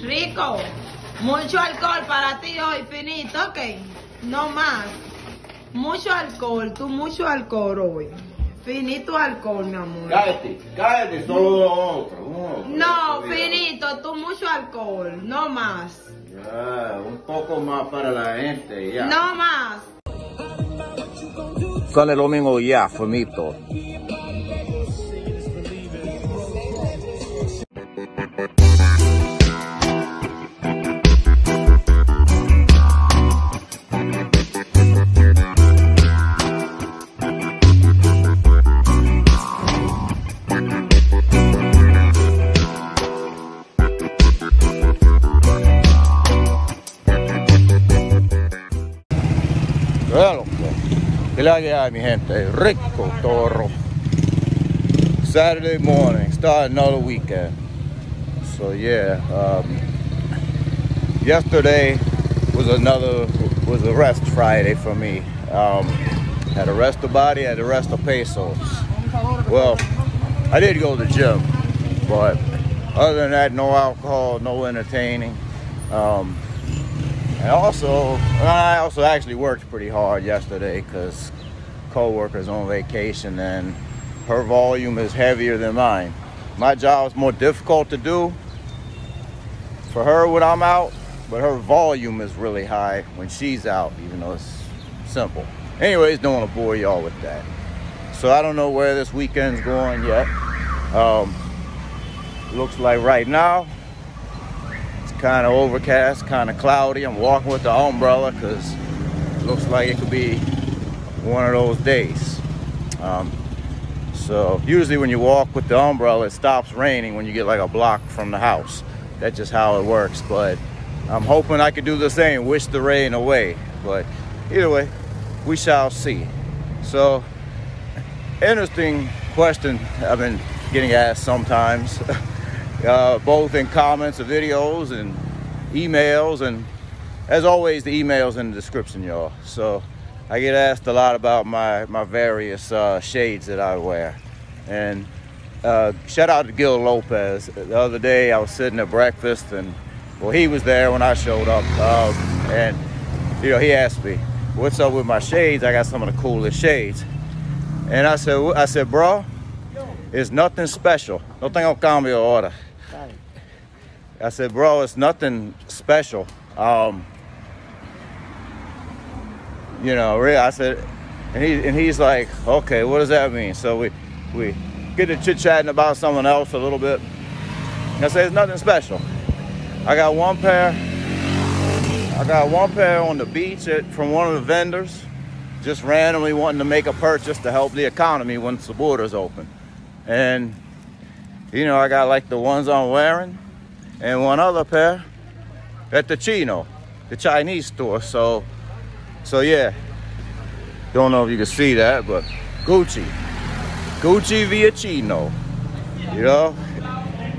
Rico, mucho alcohol para ti hoy, finito, ok. No más. Mucho alcohol, tú mucho alcohol hoy. Finito alcohol, mi amor. Cállate, solo otro. No, finito, tú mucho alcohol, no más. Ya, un poco más para la gente, ya. No más. Con el domingo ya, finito. Bueno, ¿qué la que hay, mi gente? Rico.t.toro. Saturday morning, start another weekend. So yeah, yesterday was a rest Friday for me. Had to rest the body, had to rest the pesos. Well, I did go to the gym, but other than that, no alcohol, no entertaining. I also actually worked pretty hard yesterday because co-worker's on vacation and her volume is heavier than mine. My job is more difficult to do for her when I'm out, but her volume is really high when she's out, even though it's simple. Anyways, don't want to bore y'all with that. So I don't know where this weekend's going yet. Looks like right now, kind of overcast, kind of cloudy. I'm walking with the umbrella because it looks like it could be one of those days. So usually when you walk with the umbrella, it stops raining when you get like a block from the house. That's just how it works. But I'm hoping I could do the same, wish the rain away. But either way, we shall see. So interesting question I've been getting asked sometimes. Both in comments of videos and emails, and as always the emails in the description, y'all. So I get asked a lot about my various shades that I wear, and shout out to Gil Lopez. The other day I was sitting at breakfast, and well, he was there when I showed up, and you know, he asked me what's up with my shades. I got some of the coolest shades, and I said bro, it's nothing special. No tengo cambio ahora. I said, bro, it's nothing special. You know, really, I said, and he's like, okay, what does that mean? So we get to chit-chatting about someone else a little bit. And I said, it's nothing special. I got one pair on the beach from one of the vendors, just randomly wanting to make a purchase to help the economy once the borders open. And, you know, I got like the ones I'm wearing, and one other pair at the Chino, the Chinese store. So yeah, don't know if you can see that, but Gucci via Chino. You know,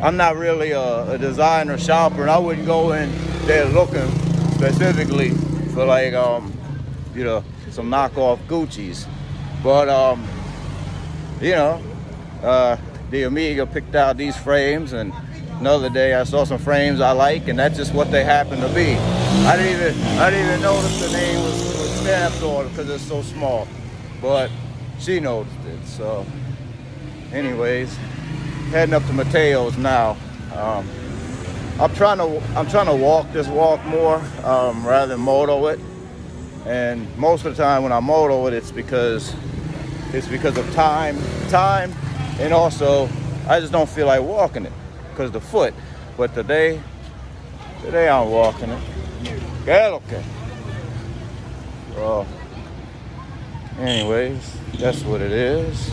I'm not really a designer shopper, and I wouldn't go in there looking specifically for like you know, some knockoff Gucci's. But you know, the Amiga picked out these frames, and another day I saw some frames I like, and that's just what they happen to be. I didn't even notice the name was stamped on it because it's so small, but she noticed it. So anyways, heading up to Mateo's now. I'm trying to walk this walk more rather than moto it, and most of the time when I moto it, it's because of time, and also I just don't feel like walking it because of the foot. But today I'm walking it. Okay. Well, anyways, that's what it is.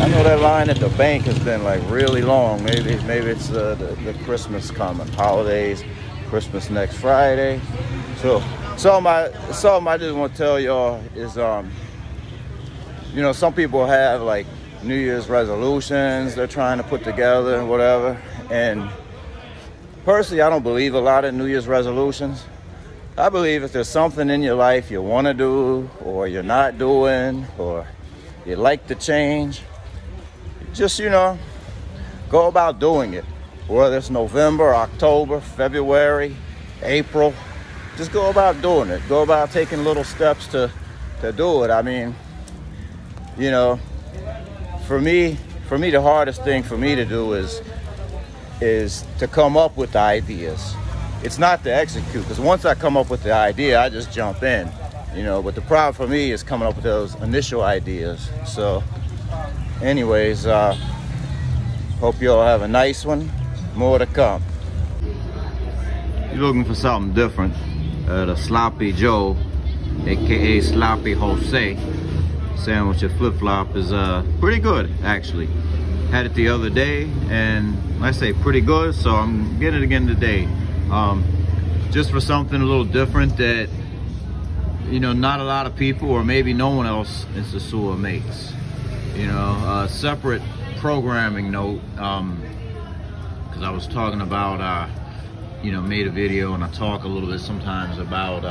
I know that line at the bank has been like really long. Maybe it's the Christmas coming, holidays, Christmas next Friday. So something I just want to tell y'all is you know, some people have like New Year's resolutions they're trying to put together and whatever. And personally, I don't believe a lot of New Year's resolutions. I believe if there's something in your life you want to do, or you're not doing, or you'd like to change, just, you know, go about doing it. whether it's November, October, February, April, just go about doing it. Go about taking little steps to do it. I mean, you know, for me, the hardest thing for me to do is to come up with the ideas. It's not to execute, because once I come up with the idea, I just jump in, you know. But the problem for me is coming up with those initial ideas. So anyways, hope you all have a nice one. More to come. You're looking for something different. The Sloppy Joe, aka Sloppy Jose sandwich at Flip Flop is pretty good, actually. Had it the other day, and I say pretty good, so I'm getting it again today. Just for something a little different that, you know, not a lot of people, or maybe no one else in Sosua makes. You know, separate programming note, because I was talking about, you know, made a video, and I talk a little bit sometimes about,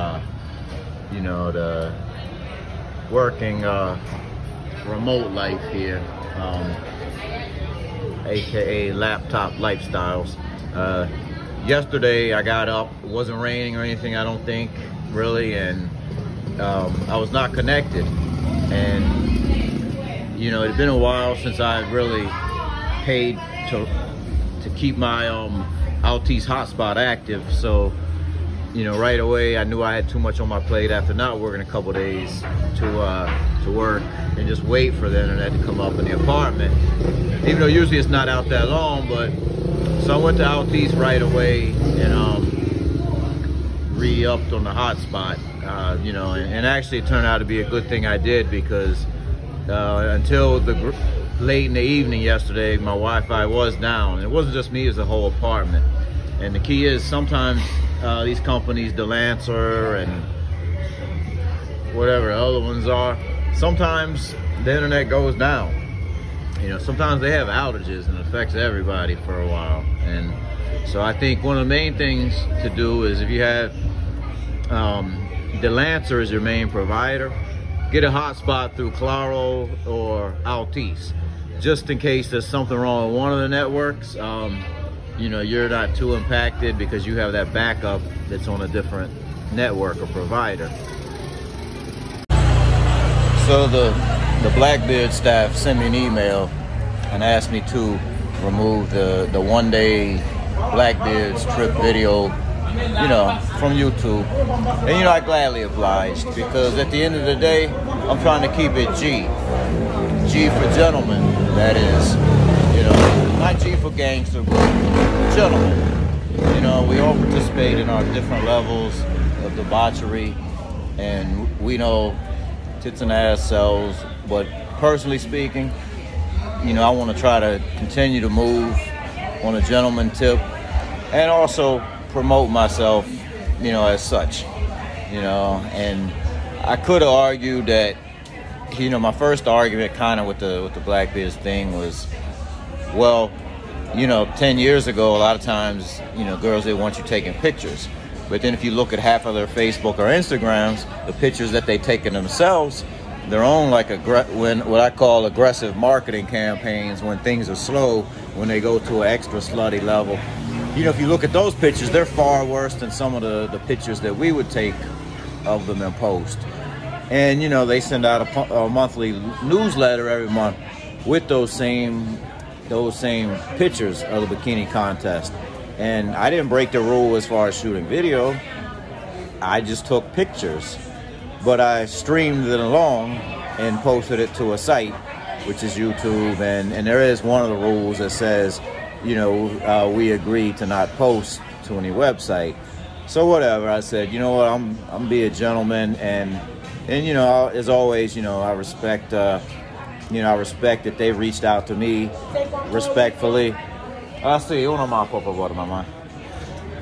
you know, the working remote life here, aka laptop lifestyles. Yesterday I got up, it wasn't raining or anything, I don't think, really, and I was not connected. And you know, it had been a while since I really paid to keep my O.T.G hotspot active. So, you know, right away I knew I had too much on my plate after not working a couple days to work and just wait for the internet to come up in the apartment. Even though usually it's not out that long, but so I went to O.T.G right away and re-upped on the hotspot. You know, and actually it turned out to be a good thing I did, because until late in the evening yesterday, my Wi-Fi was down. It wasn't just me, it was the whole apartment. And the key is sometimes these companies, the Lancer and whatever other ones are, sometimes the internet goes down. You know, sometimes they have outages and it affects everybody for a while. And so I think one of the main things to do is, if you have the Lancer as your main provider, get a hotspot through Claro or O.T.G, just in case there's something wrong with one of the networks. You know, you're not too impacted because you have that backup that's on a different network or provider. So the Blackbeard staff sent me an email and asked me to remove the one-day Blackbeard's trip video, you know, from YouTube. And you know, I gladly obliged, because at the end of the day, I'm trying to keep it G for gentlemen, that is. You know, not G for gangster, but gentlemen. You know, we all participate in our different levels of debauchery, and we know tits and ass sells, but personally speaking, you know, I want to try to continue to move on a gentleman tip, and also promote myself, you know, as such. You know, and I could have argued that, you know, my first argument kind of with the Blackbeards thing was, well, you know, 10 years ago, a lot of times, you know, girls, they want you taking pictures. But then if you look at half of their Facebook or Instagrams, the pictures that they take of themselves, they're on like what I call aggressive marketing campaigns, when things are slow, when they go to an extra slutty level. You know, if you look at those pictures, they're far worse than some of the pictures that we would take of them and post. And, you know, they send out a monthly newsletter every month with those same pictures of the bikini contest. And I didn't break the rule as far as shooting video. I just took pictures, but I streamed it along and posted it to a site, which is YouTube. And there is one of the rules that says, you know, we agreed to not post to any website. So whatever, I said, you know what, I'm be a gentleman, and you know, as always, you know, I respect you know, I respect that they reached out to me respectfully. Sí, uno más, por favor, mamá.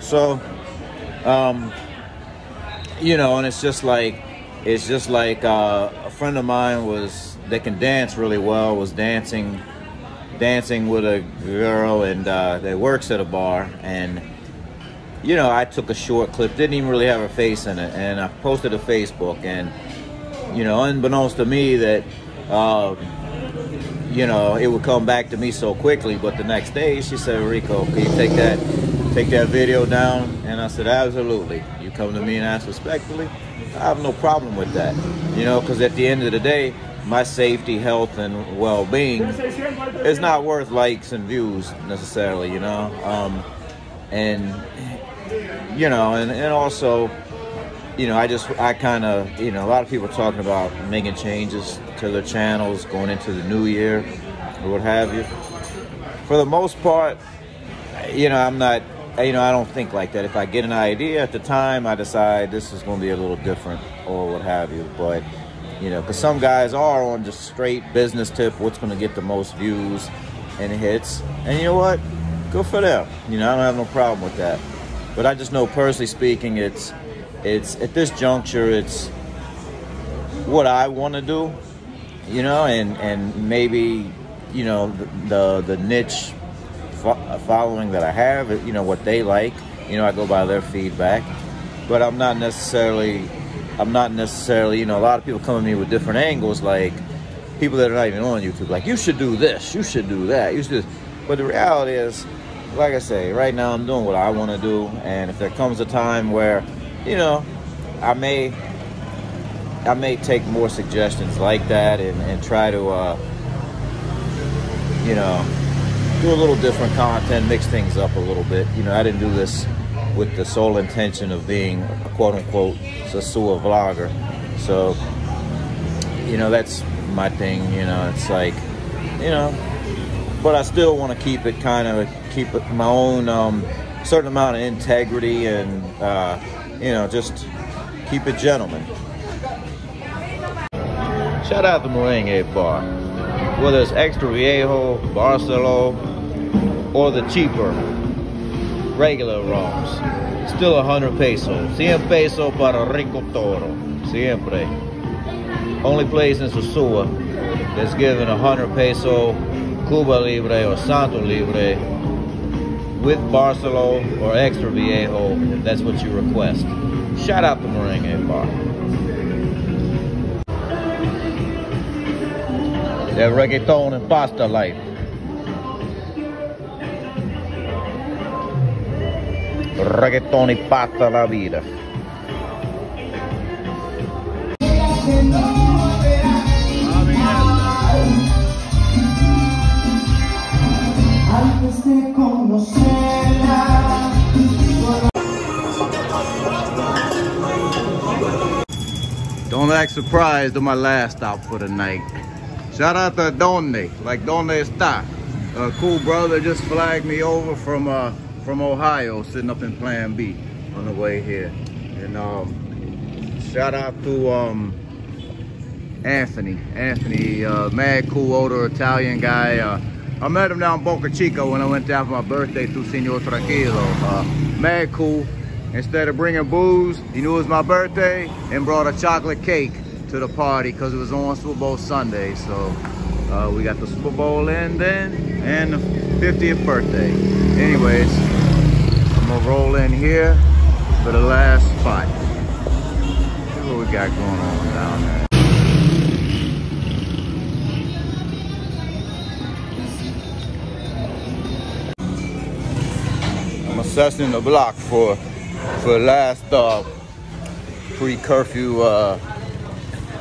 So, you know, and it's just like a friend of mine that can dance really well, was dancing with a girl, and that works at a bar, and you know, I took a short clip, didn't even really have her face in it, and I posted to Facebook, and you know, unbeknownst to me that you you know, it would come back to me so quickly. But the next day she said, Rico, can you take that video down? And I said, absolutely. You come to me and ask respectfully, I have no problem with that. You know, because at the end of the day, my safety, health, and well-being is not worth likes and views necessarily, you know. And you know, and also, you know, I kind of, you know, a lot of people are talking about making changes to their channels going into the new year or what have you. For the most part, you know, I'm not, you know, I don't think like that. If I get an idea at the time, I decide this is going to be a little different or what have you. But, you know, because some guys are on just straight business tip, what's going to get the most views and hits. And you know what? Good for them. You know, I don't have no problem with that. But I just know, personally speaking, it's at this juncture, it's what I want to do, you know, and maybe, you know, the niche following that I have, you know, what they like, you know, I go by their feedback. But I'm not necessarily, you know, a lot of people come to me with different angles, like people that are not even on YouTube, like, you should do this, you should do that, you should do this. But the reality is, like I say, right now I'm doing what I want to do, and if there comes a time where, you know, I may take more suggestions like that and try to, you know, do a little different content, mix things up a little bit. You know, I didn't do this with the sole intention of being a quote-unquote Sosua vlogger. So, you know, that's my thing, you know, it's like, you know, but I still want to keep it my own certain amount of integrity and, you know, just keep it gentleman. Shout out to Merengue Bar. Whether it's Extra Viejo, Barcelo, or the cheaper regular rums, still 100 pesos. 100 pesos para rico.t.toro. Siempre. Only place in Sosua that's giving 100 peso Cuba Libre or Santo Libre with Barcelo or Extra Viejo, if that's what you request. Shout out to Merengue Bar. That reggaeton and pasta life. Reggaeton y pasta la vida. Don't act surprised on my last stop for the night. Shout out to Donde, like Donde Está. A cool brother just flagged me over from Ohio, sitting up in Plan B on the way here. And shout out to Anthony, mad cool older Italian guy. I met him down in Boca Chica when I went down for my birthday to Señor Tranquilo. Mad cool. Instead of bringing booze, he knew it was my birthday and brought a chocolate cake to the party because it was on Super Bowl Sunday. So we got the Super Bowl in then and the 50th birthday. Anyways, I'm gonna roll in here for the last spot. See what we got going on down there. I'm assessing the block for last pre-curfew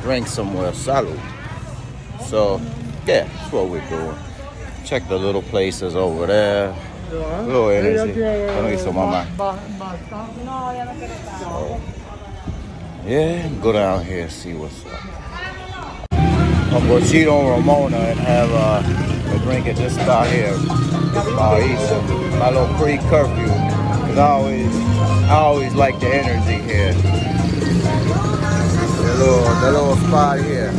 drink somewhere. Salud. So yeah, that's what we're doing. Check the little places over there. Little energy. Yeah, go down here and see what's up. I'm going to cheat on Ramona and have a drink at this spot here. My little pre-curfew. Cause I always like the energy here. The little spot here.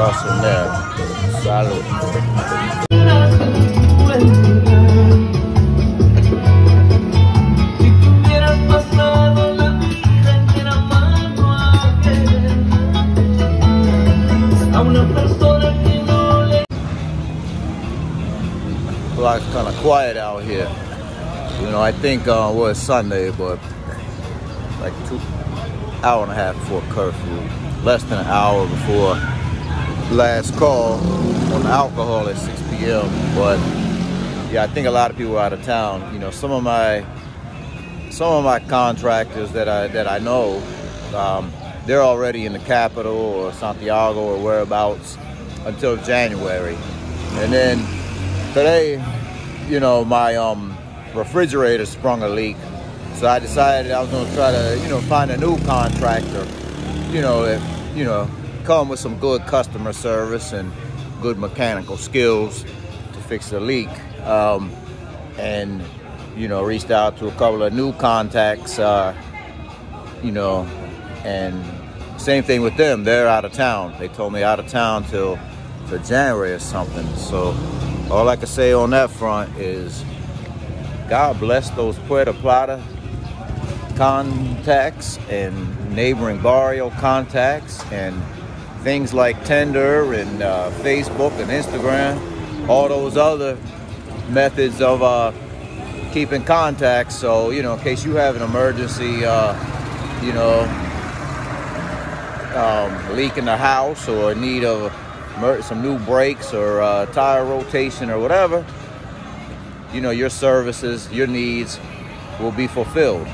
Awesome there. Salud. Life's kind of quiet out here. You know, I think it was Sunday, but like 2 hours and a half before curfew, less than an hour before last call on alcohol at 6 p.m. But yeah, I think a lot of people are out of town. You know, some of my contractors that I know, they're already in the capital or Santiago or whereabouts until January. And then today, you know, my refrigerator sprung a leak. So I decided I was going to try to, you know, find a new contractor, you know, that, you know, come with some good customer service and good mechanical skills to fix the leak. And, you know, reached out to a couple of new contacts, you know, and same thing with them. They're out of town. They told me out of town till January or something. So all I can say on that front is God bless those Puerto Plata contacts and neighboring barrio contacts and things like Tinder and Facebook and Instagram, all those other methods of keeping contact. So, you know, in case you have an emergency, you know, leak in the house or in need of some new brakes or tire rotation or whatever, you know, your services, your needs will be fulfilled.